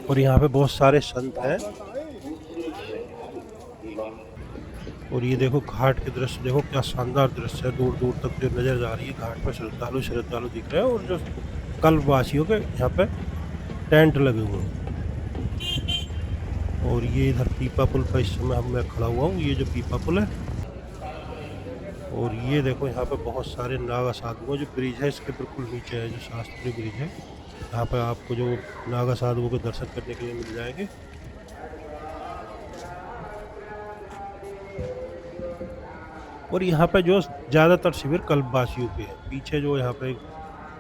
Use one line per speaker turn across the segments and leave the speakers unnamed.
और यहाँ पे बहुत सारे संत हैं। और ये देखो घाट के दृश्य देखो, क्या शानदार दृश्य है। दूर दूर तक जो नजर जा रही है, घाट पर श्रद्धालु दिख रहे हैं, और जो कल्पवासियों के यहाँ पे टेंट लगे हुए हैं। और ये इधर पीपा पुल पर इस समय मैं खड़ा हुआ हूँ, ये जो पीपा पुल है। और ये देखो यहाँ पे बहुत सारे नागा साधुओं, जो ब्रिज है इसके बिल्कुल नीचे है, जो शास्त्रीय ब्रिज है, यहाँ पे आपको जो नागा साधुओं के दर्शन करने के लिए मिल जाएंगे। और यहाँ पे जो ज़्यादातर शिविर कल्पवासियों के हैं। पीछे जो यहाँ पे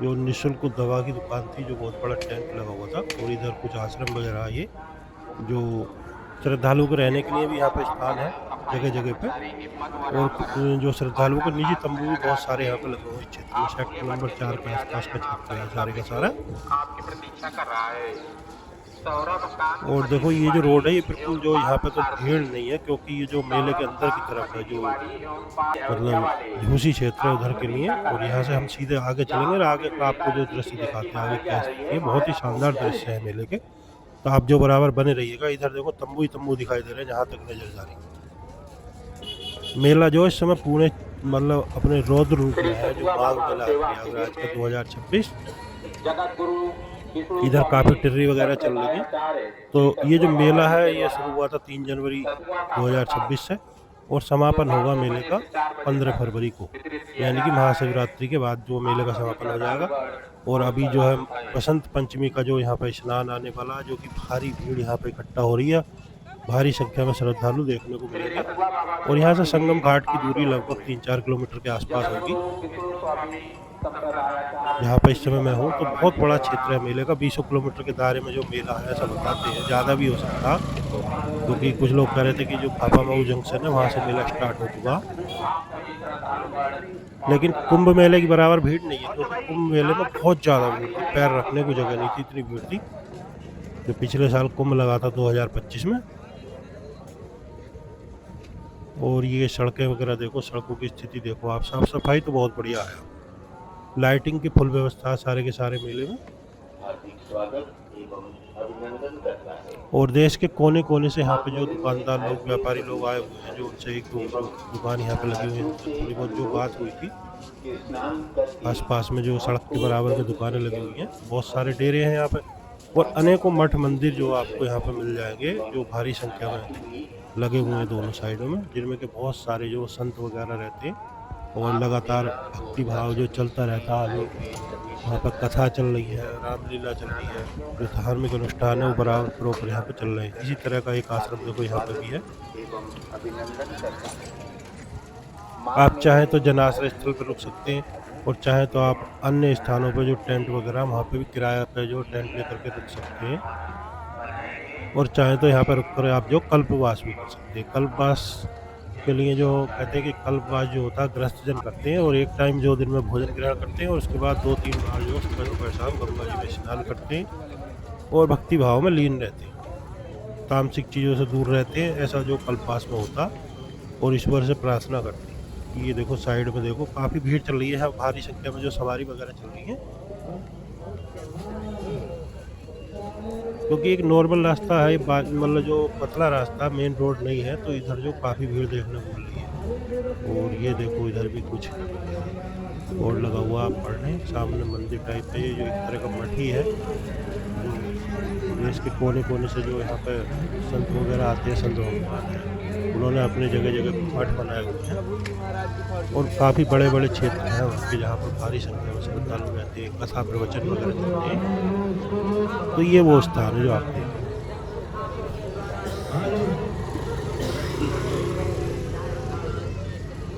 जो निःशुल्क दवा की दुकान थी, जो बहुत बड़ा टेंट लगा हुआ था। और इधर कुछ आश्रम वगैरह है, ये जो श्रद्धालुओं के रहने के लिए भी यहाँ पे स्थान है जगह जगह पे। और जो श्रद्धालुओं के निजी तंबू भी बहुत सारे यहाँ पे लगे हुए हैं। क्षेत्र में सेक्टर नंबर 4 के आसपास का क्षेत्र है सारे का सारा। और देखो ये जो रोड है, ये बिल्कुल जो यहाँ पे तो भीड़ नहीं है, क्योंकि ये जो मेले के अंदर की तरफ है, जो मतलब झूसी क्षेत्र है उधर के लिए। और यहाँ से हम सीधे आगे चलेंगे और आगे का आपको जो दृश्य दिखाते हैं आगे क्या है। ये बहुत ही शानदार दृश्य है मेले के, तो आप जो बराबर बने रहिएगा। इधर देखो तंबू ही तंबू दिखाई दे रहे हैं जहाँ तक नजर जा रही है। मेला जो इस समय पुणे मतलब अपने रौद्र रूप में है, जो बाघ मेला है प्रयागराज का 2026। इधर काफ़ी टिर्री वगैरह चल रही है। तो ये जो मेला है ये शुरू हुआ था 3 जनवरी 2026 से, और समापन होगा मेले का 15 फरवरी को, यानी कि महाशिवरात्रि के बाद जो मेले का समापन हो जाएगा। और अभी जो है बसंत पंचमी का जो यहाँ पर स्नान आने वाला है, जो कि भारी भीड़ यहाँ पर इकट्ठा हो रही है, भारी संख्या में श्रद्धालु देखने को मिलेंगे। और यहाँ से संगम घाट की दूरी लगभग 3-4 किलोमीटर के आसपास होगी। यहाँ पर इस समय मैं हूँ, तो बहुत बड़ा क्षेत्र है मेले का। 20 किलोमीटर के दायरे में जो मेला है ऐसा बताते हैं, ज़्यादा भी हो सकता, क्योंकि कुछ लोग कह रहे थे कि जो फाफामऊ जंक्शन है वहाँ से मेला स्टार्ट हो चुका। लेकिन कुंभ मेले की बराबर भीड़ नहीं है, क्योंकि कुंभ मेले में बहुत ज़्यादा भीड़ थी, पैर रखने को जगह नहीं थी, इतनी भीड़ थी। जो पिछले साल कुंभ लगा था 2025 में। और ये सड़कें वगैरह देखो, सड़कों की स्थिति देखो आप, साफ सफाई तो बहुत बढ़िया है। लाइटिंग की फुल व्यवस्था सारे के सारे मेले में। और देश के कोने कोने से यहाँ पे जो दुकानदार लोग, व्यापारी लोग आए हुए हैं, जो उनसे एक दो दुकान यहाँ पे लगी हुई है। थोड़ी बहुत जो बात हुई थी, आसपास में जो सड़क के बराबर में दुकानें लगी हुई हैं, बहुत सारे डेरे हैं यहाँ पे। और अनेकों मठ मंदिर जो आपको यहाँ पे मिल जाएंगे, जो भारी संख्या में लगे हुए हैं दोनों साइडों में, जिनमें के बहुत सारे जो संत वगैरह रहते हैं। और लगातार भक्ति भाव जो चलता रहता है, जो वहाँ पर कथा चल रही है, रामलीला चल रही है, जो धार्मिक अनुष्ठान है वो बराबर प्रॉपर यहाँ पे चल रहे हैं। इसी तरह का एक आश्रम देखो यहाँ पे भी है। आप चाहें तो जनाश्रय स्थल पर रुक सकते हैं, और चाहें तो आप अन्य स्थानों पर जो टेंट वगैरह वहाँ पे भी किराया पे जो टेंट लेकर के रुक सकते हैं। और चाहें तो यहाँ पर रुक कर आप जो कल्पवास भी कर सकते हैं। कल्पवास के लिए जो कहते हैं कि कल्पवास जो होता है गृहस्थ जन करते हैं, और एक टाइम जो दिन में भोजन ग्रहण करते हैं, और उसके बाद 2-3 बार जो सुबह दोपहर शाम गंगा जी में स्नान करते हैं, और भक्ति भाव में लीन रहते हैं, तामसिक चीज़ों से दूर रहते हैं। ऐसा जो कल्पवास में होता, और ईश्वर से प्रार्थना करते हैं। ये देखो साइड में देखो काफ़ी भीड़ चल रही है, भारी संख्या में जो सवारी वगैरह चल रही है, क्योंकि एक नॉर्मल रास्ता है, मतलब जो पतला रास्ता, मेन रोड नहीं है, तो इधर जो काफ़ी भीड़ देखने को मिल रही है। और ये देखो इधर भी कुछ बोर्ड लगा हुआ आप पढ़ रहे हैं, सामने मंदिर टाइप का, ये जो एक तरह का मठ ही है। देश के कोने कोने से जो यहाँ पर संत वगैरह आते हैं, संत भगवान हैं, उन्होंने अपने जगह जगह मठ बनाए हुए हैं। और काफ़ी बड़े बड़े क्षेत्र हैं उनके, जहाँ पर भारी संख्या में श्रद्धालु रहते हैं, कथा प्रवचन वगैरह चलते हैं। तो ये वो स्थान है जो आप देखें।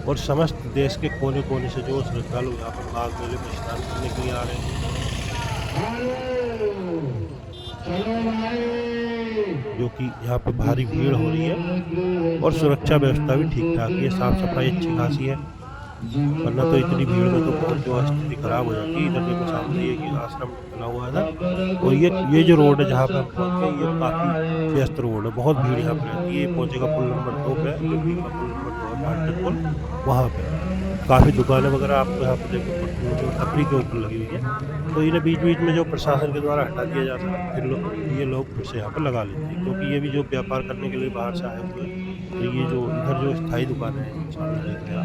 और समस्त देश के कोने कोने से जो श्रद्धालु यहाँ पर माघ मेले में स्नान करने के लिए आ रहे हैं, जो कि यहाँ पे भारी भीड़ हो रही है। और सुरक्षा व्यवस्था भी ठीक ठाक है, साफ सफाई अच्छी खासी है, वरना तो इतनी भीड़ में तो बहुत जो स्थिति खराब हो जाती है। इधर देखो सामने ये आश्रम बना हुआ है ना, और ये जो रोड है जहाँ पे हम पहुँचे, ये काफ़ी व्यस्त रोड है, बहुत भीड़ यहाँ पे रहती है। ये पहुँचेगा पुल नंबर 2 पे, पुल नंबर 2 पुल, वहाँ पे काफ़ी दुकानें वगैरह आपको यहाँ पे देखो टपरी के ऊपर लगी हुई है। तो इन्हें बीच-बीच में जो प्रशासन के द्वारा हटा दिया जाता है, फिर ये लोग फिर से यहाँ पे लगा लेते हैं, क्योंकि ये भी जो व्यापार करने के लिए बाहर से आए हुए हैं, तो ये जो इधर जो स्थायी दुकानें हैं, सामने देख रहे हैं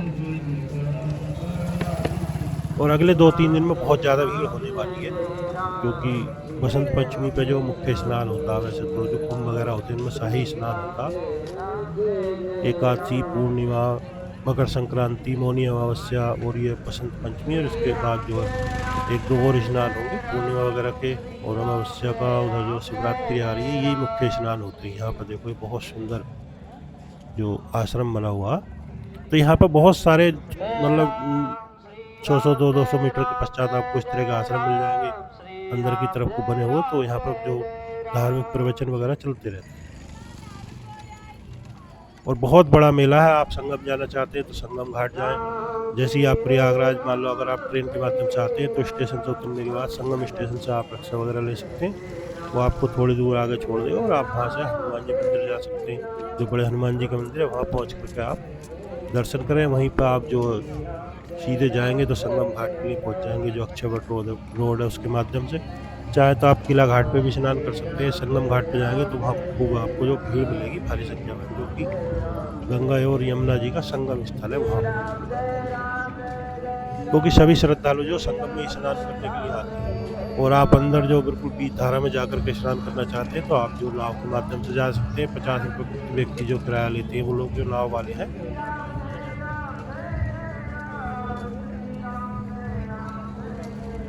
आप। और अगले 2-3 दिन में बहुत ज़्यादा भीड़ होने वाली है, क्योंकि बसंत पंचमी पे जो मुख्य स्नान होता है, वैसे तो जो कुंभ वगैरह होते हैं, उनमें शाही स्नान होता, एकादशी, पूर्णिमा, मकर संक्रांति, मौनी अमावस्या और ये बसंत पंचमी, और इसके बाद जो है 1-2 और स्नान होंगे पूर्णिमा वगैरह के, और अमावस्या का उधर जो शिवरात्रि आ रही है, यही मुख्य स्नान होते हैं। यहाँ पर देखो ये बहुत सुंदर जो आश्रम बना हुआ, तो यहाँ पर बहुत सारे मतलब 100-100, 200-200 मीटर के पश्चात आपको इस तरह के आश्रम मिल जाएंगे अंदर की तरफ को बने हुए। तो यहाँ पर जो धार्मिक प्रवचन वगैरह चलते रहते हैं, और बहुत बड़ा मेला है। आप संगम जाना चाहते हैं तो संगम घाट जाएं। जैसे ही आप प्रयागराज, मान लो अगर आप ट्रेन के माध्यम से आते हैं तो स्टेशन से उतरने के बाद संगम स्टेशन से आप रिक्शा वगैरह ले सकते हैं, वो आपको थोड़ी दूर आगे छोड़ देगा, और आप वहाँ से हनुमान जी मंदिर जा सकते हैं। जो बड़े हनुमान जी का मंदिर है, वहाँ पहुँच करके आप दर्शन करें। वहीं पर आप जो सीधे जाएंगे तो संगम घाट के लिए पहुँच जाएंगे, जो अक्षयवट रोड है उसके माध्यम से। चाहे तो आप किला घाट पे भी स्नान कर सकते हैं। संगम घाट पे जाएंगे तो वहाँ आपको जो भीड़ मिलेगी भारी संख्या में, जो कि गंगा और यमुना जी का संगम स्थल है वहाँ, क्योंकि सभी श्रद्धालु जो संगम में स्नान करने के लिए आते हैं। और आप अंदर जो बिल्कुल बीच धारा में जाकर के स्नान करना चाहते हैं तो आप जो नाव के माध्यम से जा सकते हैं। 50 रुपये प्रति व्यक्ति जो किराया लेते हैं वो लोग जो नाव वाले हैं।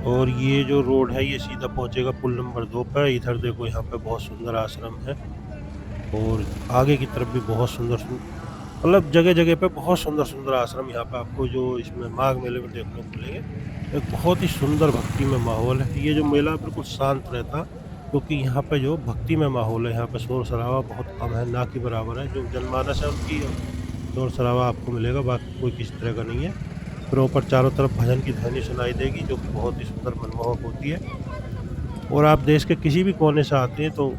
और ये जो रोड है ये सीधा पहुंचेगा पुल नंबर 2 पर। इधर देखो यहाँ पे बहुत सुंदर आश्रम है, और आगे की तरफ भी बहुत सुंदर मतलब जगह जगह पे बहुत सुंदर सुंदर आश्रम यहाँ पे आपको जो इसमें माघ मेले में देखने को मिलेंगे। एक बहुत ही सुंदर भक्ति में माहौल है। ये जो मेला बिल्कुल शांत रहता, क्योंकि यहाँ पे जो भक्ति में माहौल है, यहाँ पे शोर शराबा बहुत कम है, ना के बराबर है। जो जनमानस है उनकी शोर शराबा आपको मिलेगा, बाकी कोई किसी तरह का नहीं है। प्रॉपर चारों तरफ भजन की ध्वनि सुनाई देगी, जो कि बहुत ही सुंदर मनमोहक होती है। और आप देश के किसी भी कोने से आते हैं तो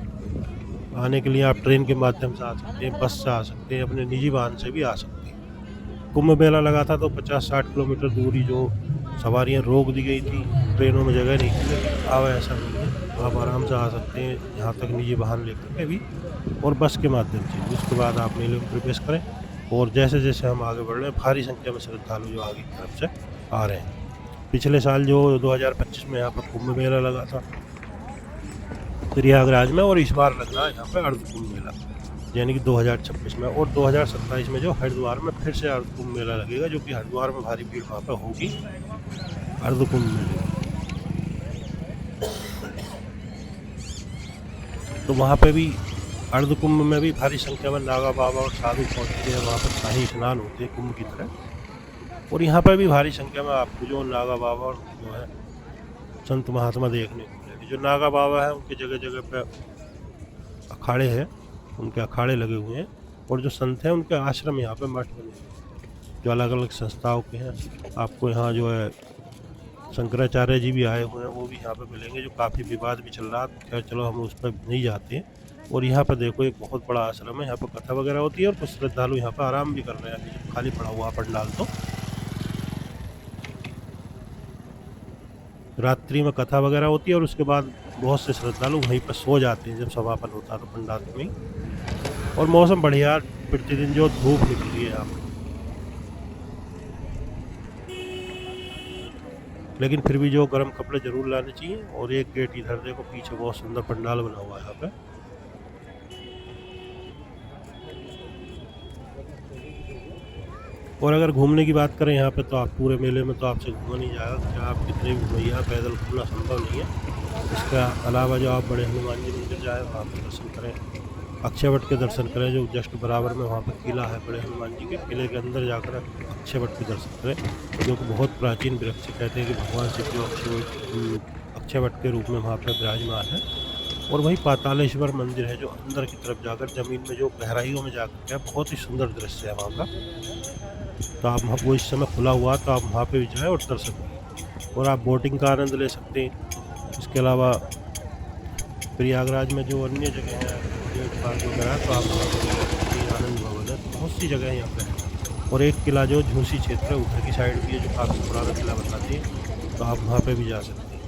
आने के लिए आप ट्रेन के माध्यम से आ सकते हैं, बस से आ सकते हैं, अपने निजी वाहन से भी आ सकते हैं। कुंभ मेला लगा था तो 50-60 किलोमीटर दूरी जो सवारियां रोक दी गई थी, ट्रेनों में जगह नहीं थी, लेकिन अब ऐसा नहीं है। आप आराम से आ सकते हैं यहाँ तक निजी वाहन लेकर के भी, और बस के माध्यम से। उसके बाद आप मेले में प्रवेश करें। और जैसे जैसे हम आगे बढ़ रहे हैं, भारी संख्या में श्रद्धालु जो आगे की तरफ से आ रहे हैं। पिछले साल जो 2025 में यहाँ पर कुंभ मेला लगा था प्रयागराज में, और इस बार लग रहा है यहाँ पर अर्ध कुंभ मेला, यानी कि 2026 में। और 2027 में जो हरिद्वार में फिर से अर्ध कुंभ मेला लगेगा, जो कि हरिद्वार में भारी भीड़ वहाँ पर होगी अर्ध कुंभ मेले। तो वहाँ पे भी अर्ध कुंभ में भी भारी संख्या में नागा बाबा और साधु पहुँचते हैं। वहाँ पर शाही स्नान होते हैं कुंभ की तरह। और यहाँ पर भी भारी संख्या में आपको जो नागा बाबा और जो है संत महात्मा देखने को मिलेंगे। जो नागा बाबा है उनके जगह जगह पे अखाड़े हैं, उनके अखाड़े लगे हुए हैं। और जो संत हैं उनके आश्रम यहाँ पे मठ बने हैं, जो अलग अलग संस्थाओं के हैं। आपको यहाँ जो है शंकराचार्य जी भी आए हुए हैं, वो भी यहाँ पे मिलेंगे, जो काफ़ी विवाद भी चल रहा है। खैर चलो हम उस पर नहीं जाते हैं। और यहाँ पर देखो एक बहुत बड़ा आश्रम है, यहाँ पर कथा वगैरह होती है, और कुछ श्रद्धालु यहाँ पर आराम भी कर रहे हैं। अभी खाली पड़ा हुआ पंडाल, तो रात्रि में कथा वगैरह होती है, और उसके बाद बहुत से श्रद्धालु वहीं पर सो जाते हैं जब समापन होता है तो पंडाल में ही। और मौसम बढ़िया, प्रतिदिन जो धूप निकली है यहाँ पर, लेकिन फिर भी जो गर्म कपड़े जरूर लाने चाहिए। और एक गेट इधर देखो, पीछे बहुत सुंदर पंडाल बना हुआ है यहाँ पे। और अगर घूमने की बात करें यहाँ पे, तो आप पूरे मेले में तो आपसे घूमा नहीं जाएगा, क्या आप कितने भी घूमिए, पैदल घूमना संभव नहीं है। इसके अलावा जो आप बड़े हनुमान जी मंदिर जाए, वहाँ पर दर्शन करें, अक्षयवट के दर्शन करें, जो जस्ट बराबर में वहाँ पर किला है बड़े हनुमान जी के। किले के अंदर जाकर अक्षयवट के दर्शन करें, जो कि बहुत प्राचीन वृक्ष कहते हैं कि भगवान शिव जो अक्षयवट के रूप में वहाँ पर विराजमान है। और वही पातालेश्वर मंदिर है, जो अंदर की तरफ जाकर ज़मीन में जो गहराइयों में जाकर के बहुत ही सुंदर दृश्य है वहाँ का। तो आप वहाँ, वो इस समय खुला हुआ, तो आप वहाँ पे भी जाएँ और दर्शन करें। और आप बोटिंग का आनंद ले सकते हैं। इसके अलावा प्रयागराज में जो अन्य जगह हैं, पार्क वगैरह, तो आप आनंद भवन है, तो बहुत सी जगह यहाँ पर है। और एक किला जो झूसी क्षेत्र है उधर की साइड भी है, जो काफ़ी पुराना किला बताती है, तो आप वहाँ पे भी जा सकते हैं।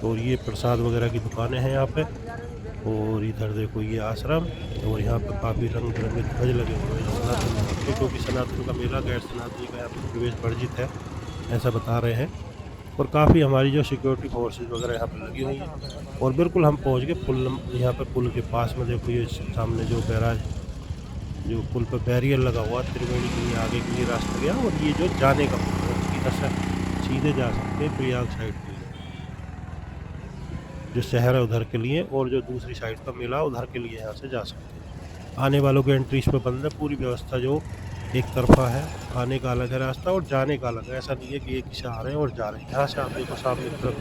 और ये प्रसाद वगैरह की दुकानें हैं यहाँ पे। और इधर देखो ये आश्रम, और यहाँ पे काफ़ी रंग बिरंगे ध्वज लगे हुए हैं सनातन धर्म के, क्योंकि सनातन का मेला गैर सनातनी का यहाँ पे प्रवेश वर्जित है, ऐसा बता रहे हैं। और काफ़ी हमारी जो सिक्योरिटी फोर्सेज वगैरह यहाँ पे लगी हुई हैं। और बिल्कुल हम पहुँच गए पुल, यहाँ पे पुल के पास में देखो ये सामने जो बैराज, जो पुल पर बैरियर लगा हुआ त्रिवेणी के लिए आगे के लिए रास्ता गया। और ये जो जाने का पुल है, इधर से सीधे जा सकते हैं प्रयाग साइड के लिए, जो शहर है उधर के लिए, और जो दूसरी साइड का मेला उधर के लिए यहाँ से जा सकते हैं। आने वालों के एंट्री इस पर बंद है, पूरी व्यवस्था जो एक तरफा है, आने का अलग है रास्ता और जाने का अलग है। ऐसा नहीं है कि एक ही से आ रहे हैं और जा रहे हैं। यहाँ से आप देखो सामने तरफ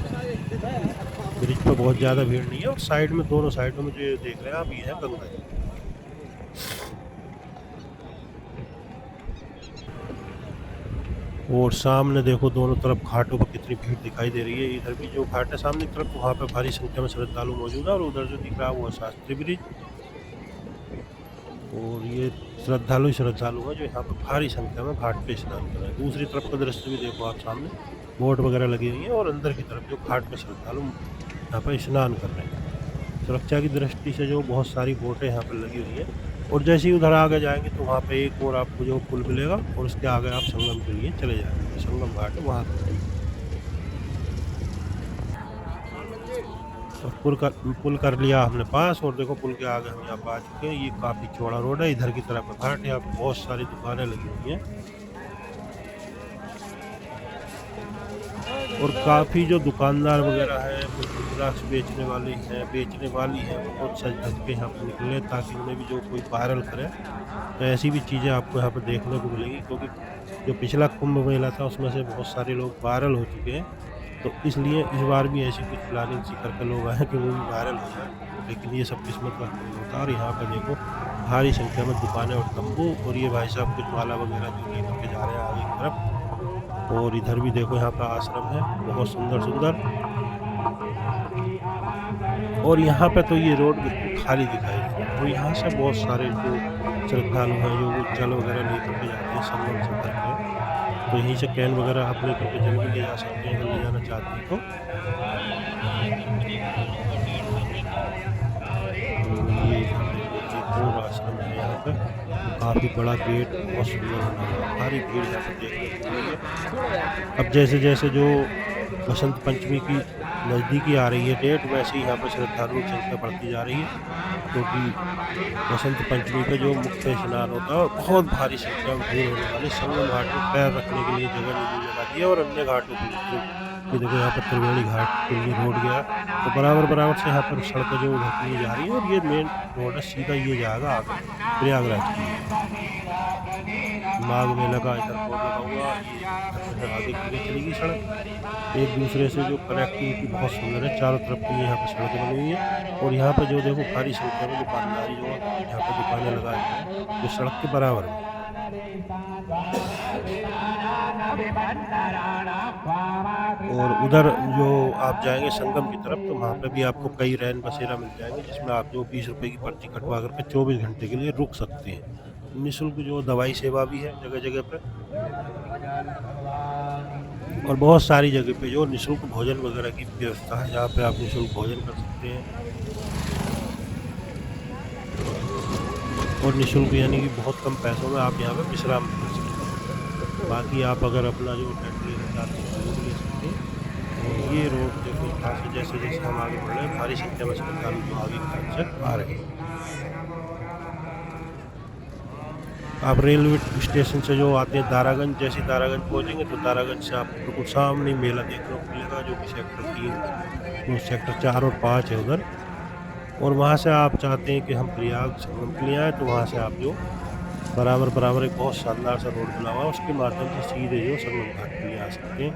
ब्रिज पर बहुत ज़्यादा भीड़ नहीं है, और साइड में दोनों साइडों में जो देख रहे हैं आप, ये है गंगा जी। और सामने देखो दोनों तरफ घाटों पर कितनी भीड़ दिखाई दे रही है। इधर भी जो घाट है सामने की तरफ, वहाँ पे भारी संख्या में श्रद्धालु मौजूद है। और उधर जो दिख रहा है वो है शास्त्री ब्रिज। और ये श्रद्धालु है जो यहाँ पर भारी संख्या में घाट पे स्नान कर रहे हैं। दूसरी तरफ का दृश्य भी देखो आप सामने, बोट वगैरह लगी हुई है, और अंदर की तरफ जो घाट पे श्रद्धालु यहाँ पर स्नान कर रहे हैं। सुरक्षा की दृष्टि से जो बहुत सारी बोटें यहाँ पर लगी हुई हैं। और जैसे ही उधर आगे जाएंगे तो वहाँ पे एक और आपको जो पुल मिलेगा, और उसके आगे आप संगम के लिए चले जाएंगे। संगम घाट है वहाँ पर। और पुल कर लिया हमने पास, और देखो पुल के आगे हम यहाँ पर आ चुके हैं। ये काफ़ी चौड़ा रोड है, इधर की तरफ घाट, यहाँ पर बहुत सारी दुकानें लगी हुई हैं। और काफ़ी जो दुकानदार वगैरह है, रुद्राक्ष बेचने वाले हैं, बेचने वाली हैं, बहुत सज धज के यहाँ पर निकले, ताकि उन्हें भी जो कोई वायरल करे। तो ऐसी भी चीज़ें आपको यहाँ पर देखने को मिलेंगी, क्योंकि जो पिछला कुंभ मेला था उसमें से बहुत सारे लोग वायरल हो चुके हैं। तो इसलिए इस बार भी ऐसी कुछ प्लानिंग सी करके लोग आए कि वो भी वायरल हो जाए। लेकिन ये सब किस्मत का खेल होता है। और यहाँ पर देखो भारी संख्या में दुकानें और तंबू, और ये भाई साहब कुछ माला वगैरह जो लेकर के जा रहे हैं आगे की तरफ। और इधर भी देखो यहाँ पर आश्रम है, बहुत सुंदर सुंदर। और यहाँ पे तो ये रोड बिल्कुल खाली दिखाई दे रहा है। और यहाँ से बहुत सारे जो श्रद्धालु हैं, जो वो जल वगैरह लेकर के जाते हैं संगम से भर के, तो यहीं से कैन वगैरह आप लेकर के जल भी ले जा सकते हैं अगर ले जाना चाहते हैं तो। ये एक और आश्रम है यहाँ पे, काफ़ी बड़ा गेट, बहुत सुंदर बना हुआ है, भारी भीड़ यहाँ पर देखने को मिली है। अब जैसे जैसे जो बसंत पंचमी की नज़दीकी आ रही है डेट, वैसे ही यहाँ पर श्रद्धालुओं की संख्या बढ़ती जा रही है। क्योंकि बसंत पंचमी का जो मुख्य स्नान होता है, और बहुत भारी संख्या में भीड़ होने वाली। संगम घाट में पैर रखने के लिए जगह नहीं लगा दी है, और अन्य घाटों के लिए ये देखो यहाँ पर त्रिवेणी घाट के लिए रोड गया, तो बराबर से यहाँ पर सड़कें जो उधर के लिए जा रही है। और ये मेन रोड है, सीधा ये जाएगा आगे प्रयागराज के लिए। माघ मेला का इधर बोर्ड लगा हुआ, ये आगे के लिए चलेगी सड़क। एक दूसरे से जो कनेक्टिविटी बहुत सुंदर है, चारों तरफ के लिए यहाँ पर सड़कें बनी हुई है। और यहाँ पर जो देखो भारी संख्या में दुकानदारी जो यहाँ पर दुकानें लगाई हैं, जो सड़क के बराबर में। और उधर जो आप जाएंगे संगम की तरफ, तो वहाँ पे भी आपको कई रैन बसेरा मिल जाएंगे, जिसमें आप जो 20 रुपए की पर्ची कटवा करके 24 घंटे के लिए रुक सकते हैं। निःशुल्क जो दवाई सेवा भी है जगह जगह पे, और बहुत सारी जगह पे जो निःशुल्क भोजन वगैरह की व्यवस्था है, जहाँ पे आप निःशुल्क भोजन कर सकते हैं। और निःशुल्क यानी कि बहुत कम पैसों में आप यहाँ पे विश्राम कर सकते हैं। बाकी आप अगर अपना जो टेंट लेना चाहते हैं वो भी ले सकते हैं। और ये रोड देखो, यहाँ से जैसे जैसे हम आगे बढ़ रहे हैं, भारी संख्या में श्रद्धालु जो आगे की तरफ से आ रहे हैं। आप रेलवे स्टेशन से जो आते हैं दारागंज, जैसे दारागंज पहुँचेंगे तो दारागंज से आपको बिल्कुल सामने मेला देखने को मिलेगा, जो कि सेक्टर 3, सेक्टर 4 और 5 है उधर। और वहाँ से आप चाहते हैं कि हम प्रयाग संगम के लिए आए, तो वहाँ से आप जो बराबर एक बहुत शानदार सा रोड बना हुआ है, उसके माध्यम से सीधे जो संगम घाट के लिए आ सकते हैं,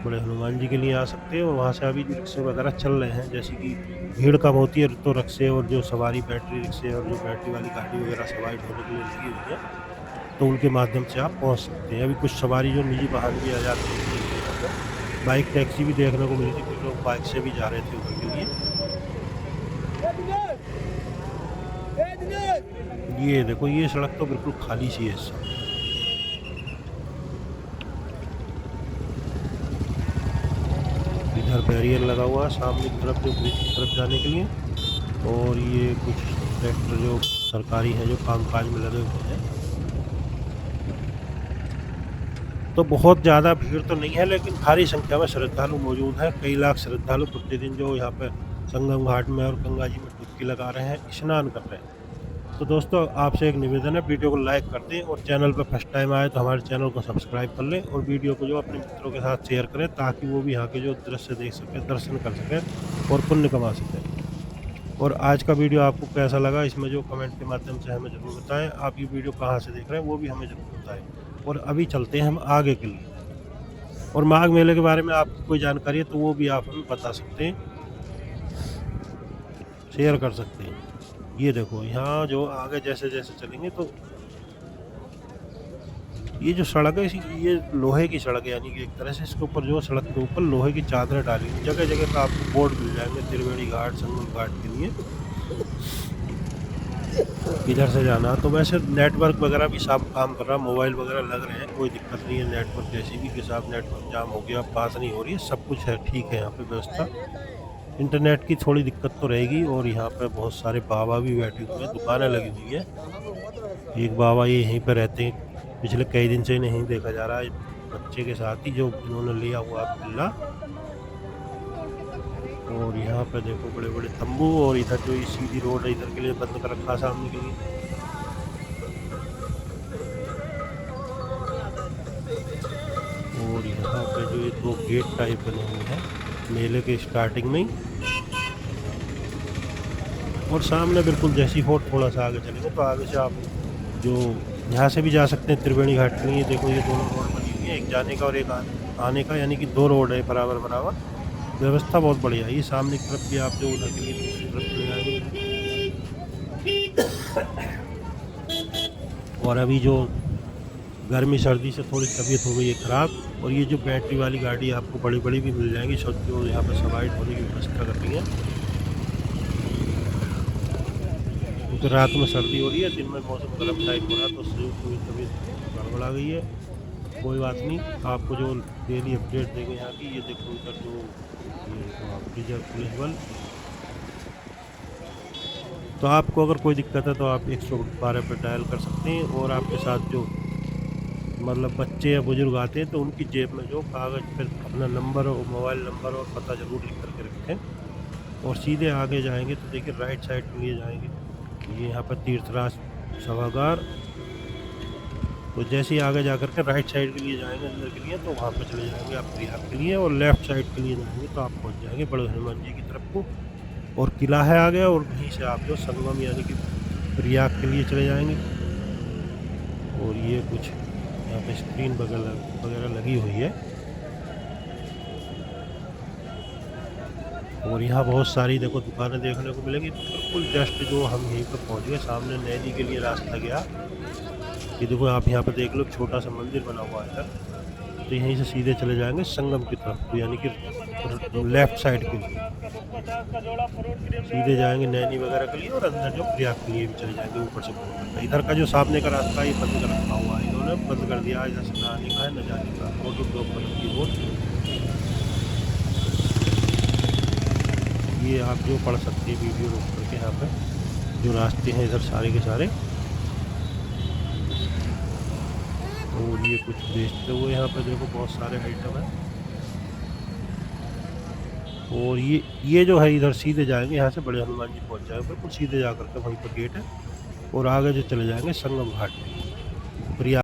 बड़े हनुमान जी के लिए आ सकते हैं। और वहाँ से अभी रिक्शे वगैरह चल रहे हैं, जैसे कि भीड़ कम होती है तो रिक्शे और जो सवारी बैटरी रिक्शे और जो बैटरी वाली गाड़ी वगैरह सवारी ढोने के लिए लगी हुई है, तो उनके माध्यम से आप पहुँच सकते हैं। अभी कुछ सवारी जो निजी वाहन भी आ जाते हैं, बाइक टैक्सी भी देखने को मिली थी, कुछ लोग बाइक से भी जा रहे थे उधर के लिए। ये देखो ये सड़क तो बिल्कुल खाली सी है इस समय। इधर बैरियर लगा हुआ है सामने की तरफ जो ब्रिज की तरफ जाने के लिए। और ये कुछ ट्रैक्टर जो सरकारी हैं जो कामकाज में लगे हुए हैं। तो बहुत ज़्यादा भीड़ तो नहीं है, लेकिन भारी संख्या में श्रद्धालु मौजूद हैं। कई लाख श्रद्धालु प्रतिदिन जो यहाँ पे संगम घाट में और गंगा जी में डुबकी लगा रहे हैं, स्नान कर रहे हैं। तो दोस्तों आपसे एक निवेदन है, वीडियो को लाइक कर दें और चैनल पर फर्स्ट टाइम आए तो हमारे चैनल को सब्सक्राइब कर लें और वीडियो को जो अपने मित्रों के साथ शेयर करें, ताकि वो भी यहाँ के जो दृश्य देख सकें, दर्शन कर सकें और पुण्य कमा सकें। और आज का वीडियो आपको कैसा लगा, इसमें जो कमेंट के माध्यम से हमें ज़रूर बताएं। आप ये वीडियो कहाँ से देख रहे हैं वो भी हमें ज़रूर बताएं। और अभी चलते हैं हम आगे के लिए। और माघ मेले के बारे में आपको कोई जानकारी है तो वो भी आप हमें बता सकते हैं, शेयर कर सकते हैं। ये देखो यहाँ जो आगे जैसे जैसे चलेंगे तो ये जो सड़क है ये लोहे की सड़क है, यानी कि एक तरह से इसके ऊपर जो सड़क के ऊपर लोहे की चादरें डाली हुई। जगह जगह पर आपको बोर्ड मिल जाएंगे त्रिवेणी घाट, संगम घाट के लिए किधर से जाना। तो वैसे नेटवर्क वगैरह भी साफ काम कर रहा, मोबाइल वगैरह लग रहे हैं, कोई दिक्कत नहीं है। नेटवर्क जैसी भी के साथ नेटवर्क जाम हो गया, बात नहीं हो रही है, सब कुछ है, ठीक है यहाँ पे व्यवस्था। इंटरनेट की थोड़ी दिक्कत तो रहेगी। और यहाँ पर बहुत सारे बाबा भी बैठे हुए हैं, दुकानें लगी हुई हैं। एक बाबा ये यहीं पर रहते हैं, पिछले कई दिन से इन्हें यहीं देखा जा रहा है बच्चे के साथ ही, जो इन्होंने लिया हुआ पिल्ला। और यहाँ पे देखो बड़े बड़े तंबू, और इधर जो ये सीधी रोड है इधर के लिए बंद कर रखा सामने के लिए। और यहाँ पे जो ये दो गेट टाइप बने हुए हैं मेले के स्टार्टिंग में ही। और सामने बिल्कुल जैसी फोर्ट थोड़ा सा आगे चलेंगे तो आगे से आप जो यहाँ से भी जा सकते हैं त्रिवेणी घाट के लिए। देखो ये दोनों रोड बनी हुई है, एक जाने का और एक आने का, यानी कि दो रोड है बराबर बराबर। व्यवस्था बहुत बढ़िया है। ये सामने की तरफ भी आप जो उधर के लिए दूसरी तरफ चले जाएंगे। और अभी जो गर्मी सर्दी से थोड़ी तबीयत हो गई है ख़राब। और ये जो बैटरी वाली गाड़ी आपको बड़ी बड़ी भी मिल जाएंगी, सब जो यहाँ पर सवारी होने की व्यवस्था कर रही है। क्योंकि रात में सर्दी हो रही है, दिन में मौसम गर्म टाइप हो रहा है, तो थोड़ी तबीयत गड़बड़ा गई है। कोई बात नहीं, आपको जो डेली अपडेट देंगे यहाँ की। ये देखो इधर जो रिजर्व पुलिस बल। तो आपको अगर कोई दिक्कत है तो आप 112 पर डायल कर सकते हैं। और आपके साथ जो मतलब बच्चे या बुजुर्ग आते हैं तो उनकी जेब में जो कागज़ पर अपना नंबर और मोबाइल नंबर और पता ज़रूर लिख करके रखें। और सीधे आगे जाएंगे तो देखिए राइट साइड के लिए जाएंगे, ये यहाँ पर तीर्थराज सभागार। तो जैसे ही आगे जा कर के राइट साइड के लिए जाएंगे अंदर के लिए, तो वहाँ पर चले जाएंगे आप प्रयाग के लिए। और लेफ़्ट साइड के लिए जाएंगे तो आप पहुँच जाएंगे बड़े हनुमान जी की तरफ को। और किला है आगे, और वहीं से आप जो संगम यानी कि प्रयाग के लिए चले जाएंगे। और ये कुछ यहाँ पे स्क्रीन वगैरह लगी हुई है। और यहाँ बहुत सारी देखो दुकानें देखने को मिलेंगी। बिल्कुल जस्ट जो हम यहीं पर पहुँच गए, सामने नैनी के लिए रास्ता गया। ये देखो आप यहाँ पर देख लो, छोटा सा मंदिर बना हुआ है इधर। तो यहीं से सीधे चले जाएंगे संगम की तरफ, तो यानी कि लेफ़्ट साइड के लिए सीधे जाएंगे नैनी वगैरह के लिए। और अंदर जो प्रयाग के लिए भी चले जाएंगे ऊपर से। इधर का जो सामने का रास्ता ये बंद कर रखा हुआ है, इन्होंने बंद कर दिया। इधर से ना आने का है न जाने का, फोटो ब्लॉक पर की बोर्ड। ये आप जो पढ़ सकते हैं वीडियो रोक करके, यहाँ पर जो रास्ते हैं इधर सारे के सारे। और ये कुछ बेचते हुए यहाँ पे देखो बहुत सारे आइटम हैं। और ये जो है इधर सीधे जाएंगे, यहाँ से बड़े हनुमान जी पहुँच जाएंगे, बिल्कुल सीधे जा करके वहीं पर गेट है। और आगे जो चले जाएंगे संगम घाट में।